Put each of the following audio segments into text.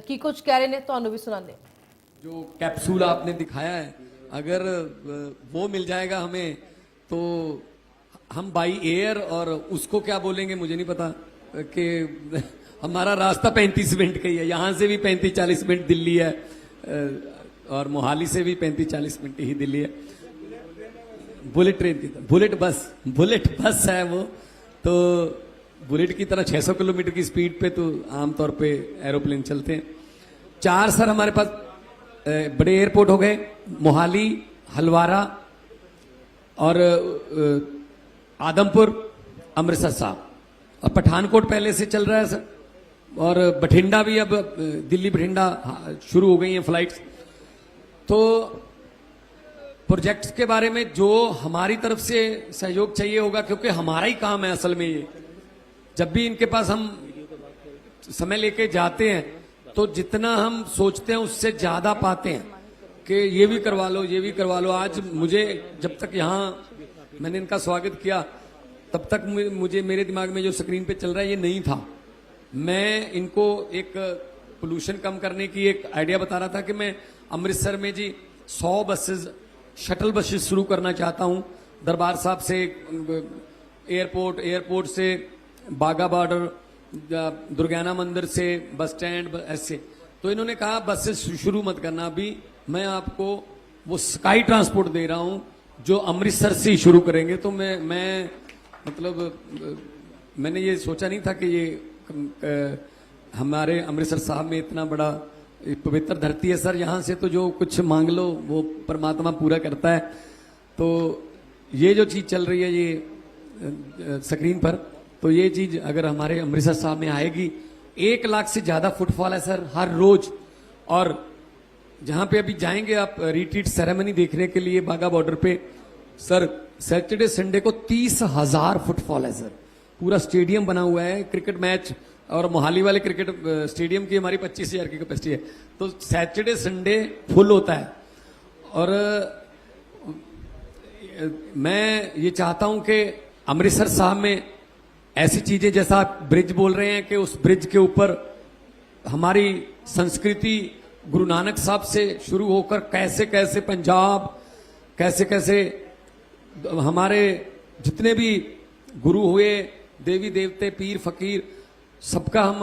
की कुछ कह रहे ने ਤੁਹਾਨੂੰ भी सुनाने। जो कैप्सूल आपने दिखाया है, अगर वो मिल जाएगा हमें तो हम बाई एयर, और उसको क्या बोलेंगे मुझे नहीं पता, कि हमारा रास्ता 35 मिनट का ही है, यहाँ से भी 35-40 मिनट दिल्ली है, और मोहाली से भी 35-40 मिनट ही दिल्ली है। बुलेट ट्रेन की तरह, बुलेट बस है वो, तो बुलेट की तरह 600 किलोमीटर की स्पीड पे तो आमतौर पे एरोप्लेन चलते हैं। 4 सर हमारे पास बड़े एयरपोर्ट हो गए, मोहाली, हलवारा और आदमपुर, अमृतसर साहब, और पठानकोट पहले से चल रहा है सर, और बठिंडा भी, अब दिल्ली बठिंडा शुरू हो गई हैं फ्लाइट्स। तो प्रोजेक्ट्स के बारे में जो हमारी तरफ से सहयोग चाहिए होगा, क्योंकि हमारा ही काम है असल में ये, जब भी इनके पास हम समय लेके जाते हैं तो जितना हम सोचते हैं उससे ज्यादा पाते हैं कि ये भी करवा लो, ये भी करवा लो। आज मुझे, जब तक यहाँ मैंने इनका स्वागत किया, तब तक मुझे मेरे दिमाग में जो स्क्रीन पे चल रहा है ये नहीं था। मैं इनको एक पोल्यूशन कम करने की एक आइडिया बता रहा था कि मैं अमृतसर में जी 100 बसेस, शटल बसेस शुरू करना चाहता हूं, दरबार साहब से एयरपोर्ट से बागा बॉर्डर, दुर्गाना मंदिर से बस स्टैंड, ऐसे। तो इन्होंने कहा बसेस शुरू मत करना, अभी मैं आपको वो स्काई ट्रांसपोर्ट दे रहा हूं जो अमृतसर से ही शुरू करेंगे। तो मैं मतलब मैंने ये सोचा नहीं था कि ये हमारे अमृतसर साहब में इतना बड़ा पवित्र धरती है सर, यहाँ से तो जो कुछ मांग लो वो परमात्मा पूरा करता है। तो ये जो चीज चल रही है ये स्क्रीन पर, तो ये चीज अगर हमारे अमृतसर साहब में आएगी, 1 लाख से ज्यादा फुटफॉल है सर हर रोज। और जहां पे अभी जाएंगे आप रिट्रीट सेरेमनी देखने के लिए बागा बॉर्डर पे, सर सैटरडे संडे को 30,000 फुटफॉल है सर, पूरा स्टेडियम बना हुआ है, क्रिकेट मैच, और मोहाली वाले क्रिकेट स्टेडियम की हमारी 25,000 की कैपेसिटी है, तो सैटरडे संडे फुल होता है। और मैं ये चाहता हूं कि अमृतसर साहब में ऐसी चीजें, जैसा आप ब्रिज बोल रहे हैं कि उस ब्रिज के ऊपर हमारी संस्कृति गुरु नानक साहब से शुरू होकर कैसे कैसे पंजाब, कैसे कैसे हमारे जितने भी गुरु हुए, देवी देवते, पीर फकीर, सबका हम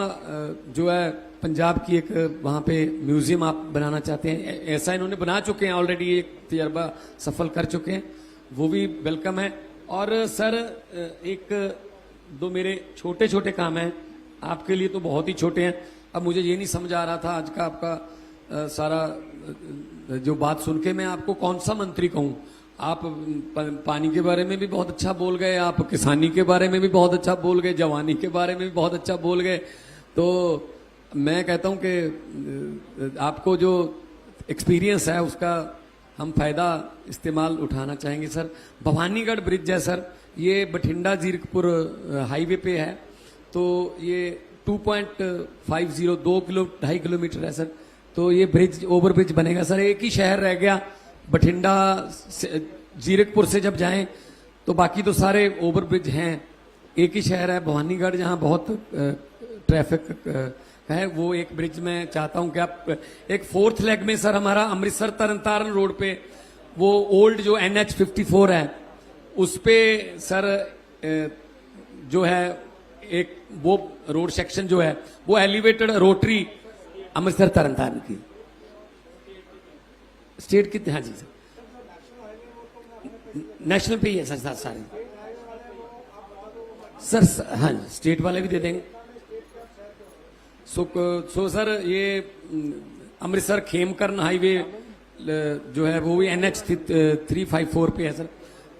जो है पंजाब की एक वहां पे म्यूजियम आप बनाना चाहते हैं। ऐसा इन्होंने बना चुके हैं ऑलरेडी, एक तजर्बा सफल कर चुके हैं, वो भी वेलकम है। और सर एक दो मेरे छोटे छोटे काम हैं, आपके लिए तो बहुत ही छोटे हैं। अब मुझे ये नहीं समझ आ रहा था आज का आपका सारा जो बात सुन के मैं आपको कौन सा मंत्री कहूं। आप पानी के बारे में भी बहुत अच्छा बोल गए, आप किसानी के बारे में भी बहुत अच्छा बोल गए, जवानी के बारे में भी बहुत अच्छा बोल गए। तो मैं कहता हूं कि आपको जो एक्सपीरियंस है उसका हम फायदा इस्तेमाल उठाना चाहेंगे सर। भवानीगढ़ ब्रिज है सर, ये बठिंडा जीरकपुर हाईवे पे है, तो ये 2.50 2.5 किलोमीटर है सर। तो ये ब्रिज, ओवर ब्रिज बनेगा सर। एक ही शहर रह गया बठिंडा जीरकपुर से जब जाएं तो बाकी तो सारे ओवर ब्रिज हैं, एक ही शहर है भवानीगढ़ जहां बहुत ट्रैफिक है। वो एक ब्रिज में चाहता हूं कि आप एक 4th लेग में सर हमारा अमृतसर तरनतारन रोड पे वो ओल्ड जो NH 54 है उस पे सर जो है एक वो रोड सेक्शन जो है वो एलिवेटेड रोटरी अमृतसर तरनतारन की स्टेट की, हाँ जी सर, नेशनल पे ही है सर सारे सर, हाँ स्टेट वाले भी दे देंगे। सो सर ये अमृतसर खेमकरन हाईवे जो है वो भी NH 354 पे है सर।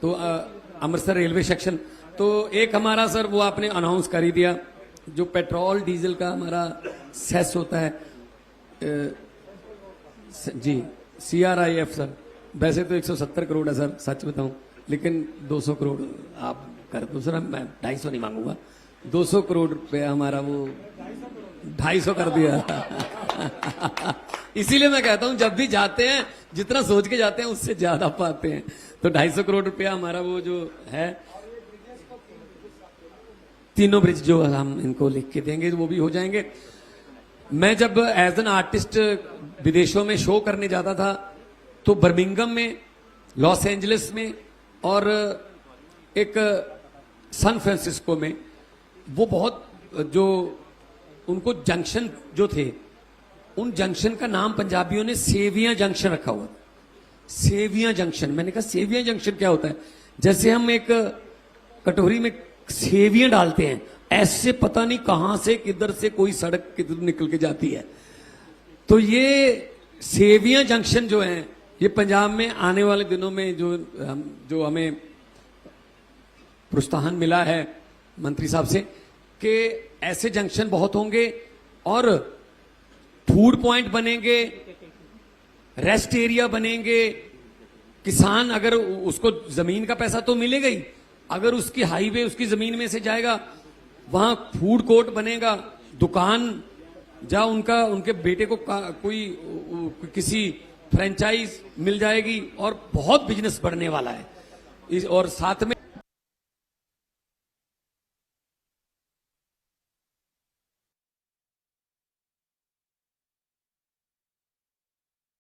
तो अमृतसर रेलवे सेक्शन, तो एक हमारा सर वो आपने अनाउंस कर ही दिया, जो पेट्रोल डीजल का हमारा सेस होता है जी, CRIF सर। वैसे तो 170 करोड़ है सर, सच बताऊं, लेकिन 200 करोड़ आप कर दो सर, मैं 250 नहीं मांगूंगा, 200 करोड़ रुपया हमारा वो 250 कर दिया। इसीलिए मैं कहता हूं जब भी जाते हैं जितना सोच के जाते हैं उससे ज्यादा पाते हैं। तो 250 करोड़ रुपया हमारा वो जो है, तीनों ब्रिज जो हम इनको लिख के देंगे वो भी हो जाएंगे। मैं जब एज एन आर्टिस्ट विदेशों में शो करने जाता था तो बर्मिंगम में, लॉस एंजलिस में और एक सान फ्रांसिस्को में, वो बहुत जो उनको जंक्शन जो थे, उन जंक्शन का नाम पंजाबियों ने सेवियां जंक्शन रखा हुआ था। सेवियां जंक्शन। मैंने कहा सेवियां जंक्शन क्या होता है? जैसे हम एक कटोरी में सेवियां डालते हैं, ऐसे पता नहीं कहां से किधर से कोई सड़क किधर निकल के जाती है। तो ये सेवियां जंक्शन जो है, ये पंजाब में आने वाले दिनों में जो हमें प्रोत्साहन मिला है मंत्री साहब से कि ऐसे जंक्शन बहुत होंगे और फूड पॉइंट बनेंगे, रेस्ट एरिया बनेंगे। किसान अगर उसको जमीन का पैसा तो मिलेगा ही, अगर उसकी हाईवे उसकी जमीन में से जाएगा, वहां फूड कोर्ट बनेगा, दुकान जहां उनके बेटे को कोई किसी फ्रेंचाइज मिल जाएगी और बहुत बिजनेस बढ़ने वाला है। और साथ में